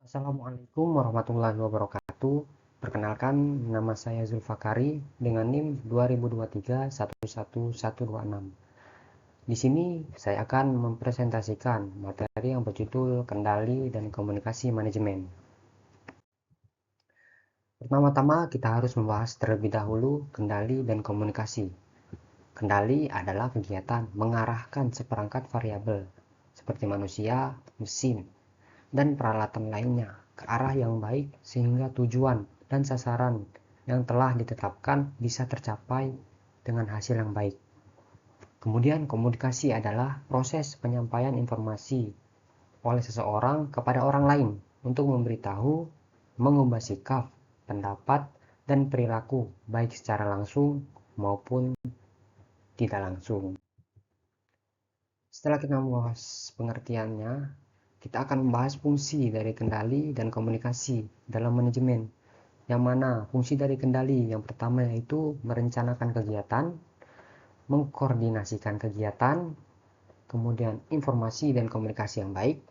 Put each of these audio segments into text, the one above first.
Assalamualaikum warahmatullahi wabarakatuh. Perkenalkan, nama saya Zulfakari dengan NIM 2023 11126. Di sini saya akan mempresentasikan materi yang berjudul Kendali dan Komunikasi Manajemen. Pertama-tama kita harus membahas terlebih dahulu kendali dan komunikasi. Kendali adalah kegiatan mengarahkan seperangkat variabel seperti manusia, mesin, dan peralatan lainnya ke arah yang baik sehingga tujuan dan sasaran yang telah ditetapkan bisa tercapai dengan hasil yang baik. Kemudian komunikasi adalah proses penyampaian informasi oleh seseorang kepada orang lain untuk memberitahu, mengubah sikap, pendapat, dan perilaku baik secara langsung maupun tidak langsung. Setelah kita membahas pengertiannya, kita akan membahas fungsi dari kendali dan komunikasi dalam manajemen. Yang mana fungsi dari kendali yang pertama yaitu merencanakan kegiatan, mengkoordinasikan kegiatan, kemudian informasi dan komunikasi yang baik,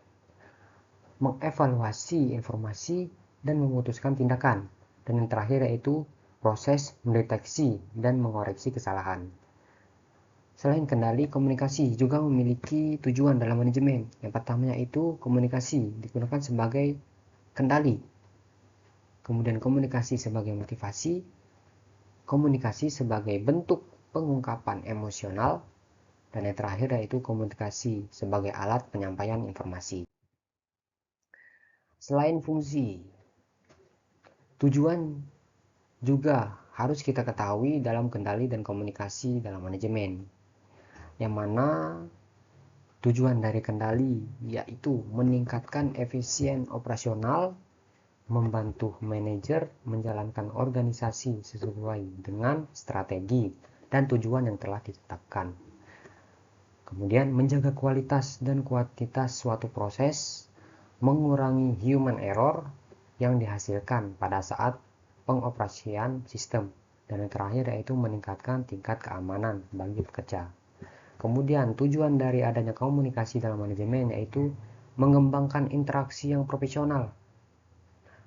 mengevaluasi informasi dan memutuskan tindakan. Dan yang terakhir yaitu proses mendeteksi dan mengoreksi kesalahan. Selain kendali, komunikasi juga memiliki tujuan dalam manajemen. Yang pertama yaitu komunikasi digunakan sebagai kendali. Kemudian komunikasi sebagai motivasi, komunikasi sebagai bentuk pengungkapan emosional, dan yang terakhir yaitu komunikasi sebagai alat penyampaian informasi. Selain fungsi, tujuan juga harus kita ketahui dalam kendali dan komunikasi dalam manajemen. Yang mana tujuan dari kendali yaitu meningkatkan efisien operasional, membantu manajer menjalankan organisasi sesuai dengan strategi dan tujuan yang telah ditetapkan. Kemudian menjaga kualitas dan kuantitas suatu proses, mengurangi human error yang dihasilkan pada saat pengoperasian sistem. Dan yang terakhir yaitu meningkatkan tingkat keamanan bagi pekerja. Kemudian tujuan dari adanya komunikasi dalam manajemen yaitu mengembangkan interaksi yang profesional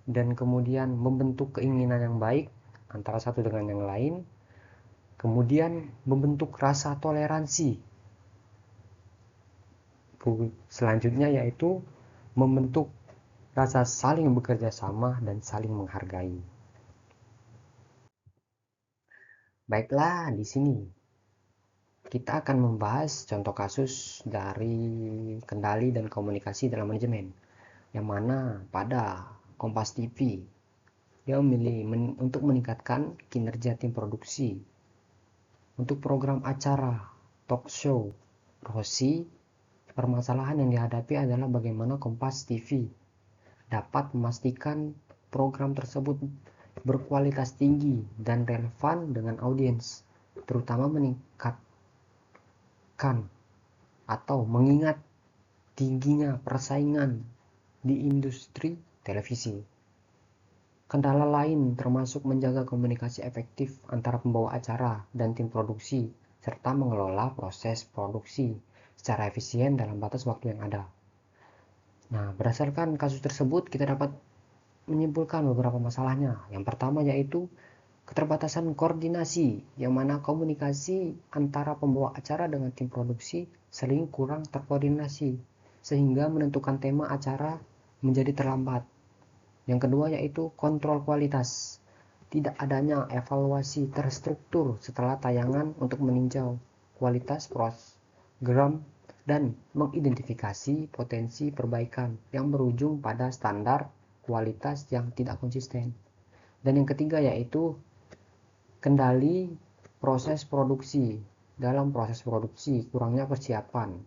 dan kemudian membentuk keinginan yang baik antara satu dengan yang lain, kemudian membentuk rasa toleransi. Selanjutnya yaitu membentuk rasa saling bekerja sama dan saling menghargai. Baiklah, di sini kita akan membahas contoh kasus dari kendali dan komunikasi dalam manajemen, yang mana pada Kompas TV dia memilih untuk meningkatkan kinerja tim produksi. Untuk program acara talk show Rossi, permasalahan yang dihadapi adalah bagaimana Kompas TV dapat memastikan program tersebut berkualitas tinggi dan relevan dengan audiens, terutama meningkatkan atau mengingat tingginya persaingan di industri televisi. Kendala lain termasuk menjaga komunikasi efektif antara pembawa acara dan tim produksi, serta mengelola proses produksi secara efisien dalam batas waktu yang ada. Nah, berdasarkan kasus tersebut, kita dapat menyimpulkan beberapa masalahnya. Yang pertama yaitu keterbatasan koordinasi, yang mana komunikasi antara pembawa acara dengan tim produksi sering kurang terkoordinasi, sehingga menentukan tema acara menjadi terlambat. Yang kedua yaitu kontrol kualitas. Tidak adanya evaluasi terstruktur setelah tayangan untuk meninjau kualitas program dan mengidentifikasi potensi perbaikan yang berujung pada standar kualitas yang tidak konsisten. Dan yang ketiga yaitu kendali proses produksi. Dalam proses produksi, kurangnya persiapan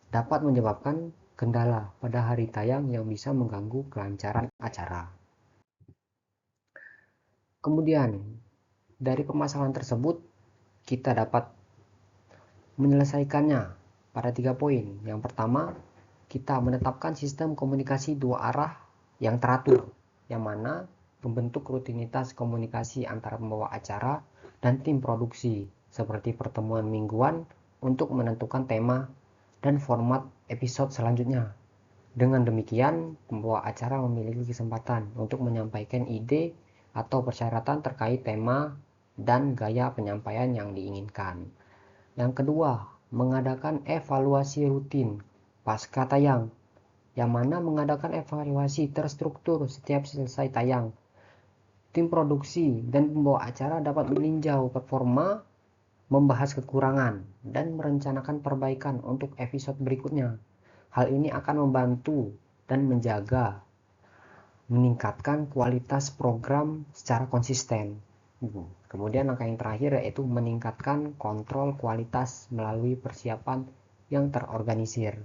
dapat menyebabkan kendala pada hari tayang yang bisa mengganggu kelancaran acara. Kemudian, dari permasalahan tersebut, kita dapat menyelesaikannya pada 3 poin. Yang pertama, kita menetapkan sistem komunikasi dua arah yang teratur, yang mana membentuk rutinitas komunikasi antara pembawa acara dan tim produksi, seperti pertemuan mingguan untuk menentukan tema dan format episode selanjutnya. Dengan demikian, pembawa acara memiliki kesempatan untuk menyampaikan ide atau persyaratan terkait tema dan gaya penyampaian yang diinginkan. Yang kedua, mengadakan evaluasi rutin pasca tayang, yang mana mengadakan evaluasi terstruktur setiap selesai tayang. Tim produksi dan pembawa acara dapat meninjau performa, membahas kekurangan, dan merencanakan perbaikan untuk episode berikutnya. Hal ini akan membantu dan meningkatkan kualitas program secara konsisten. Kemudian langkah yang terakhir yaitu meningkatkan kontrol kualitas melalui persiapan yang terorganisir,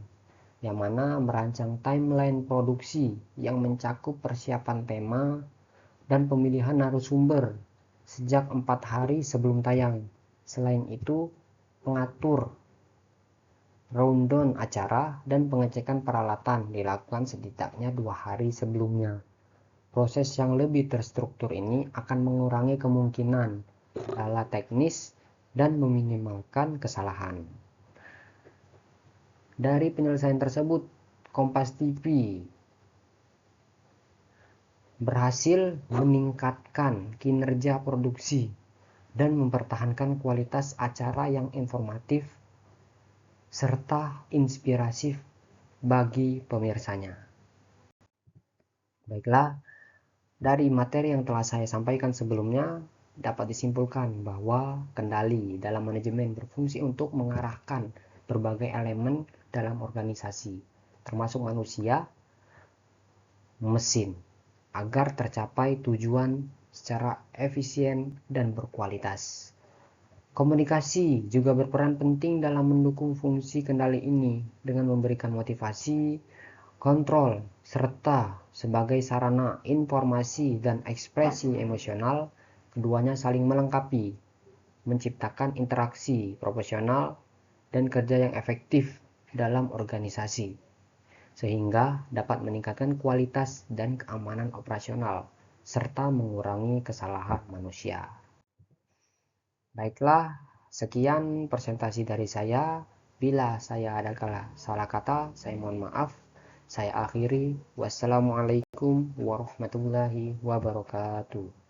yang mana merancang timeline produksi yang mencakup persiapan tema dan pemilihan narasumber sejak 4 hari sebelum tayang. Selain itu, mengatur rundown acara dan pengecekan peralatan dilakukan setidaknya 2 hari sebelumnya. Proses yang lebih terstruktur ini akan mengurangi kemungkinan kendala teknis dan meminimalkan kesalahan. Dari penyelesaian tersebut, Kompas TV berhasil meningkatkan kinerja produksi dan mempertahankan kualitas acara yang informatif serta inspiratif bagi pemirsanya. Baiklah, dari materi yang telah saya sampaikan sebelumnya, dapat disimpulkan bahwa kendali dalam manajemen berfungsi untuk mengarahkan berbagai elemen dalam organisasi, termasuk manusia, mesin, agar tercapai tujuan secara efisien dan berkualitas. Komunikasi juga berperan penting dalam mendukung fungsi kendali ini dengan memberikan motivasi, kontrol, serta sebagai sarana informasi dan ekspresi emosional. Keduanya saling melengkapi, menciptakan interaksi profesional dan kerja yang efektif dalam organisasi, sehingga dapat meningkatkan kualitas dan keamanan operasional, serta mengurangi kesalahan manusia. Baiklah, sekian presentasi dari saya. Bila saya ada salah kata, saya mohon maaf. Saya akhiri. Wassalamualaikum warahmatullahi wabarakatuh.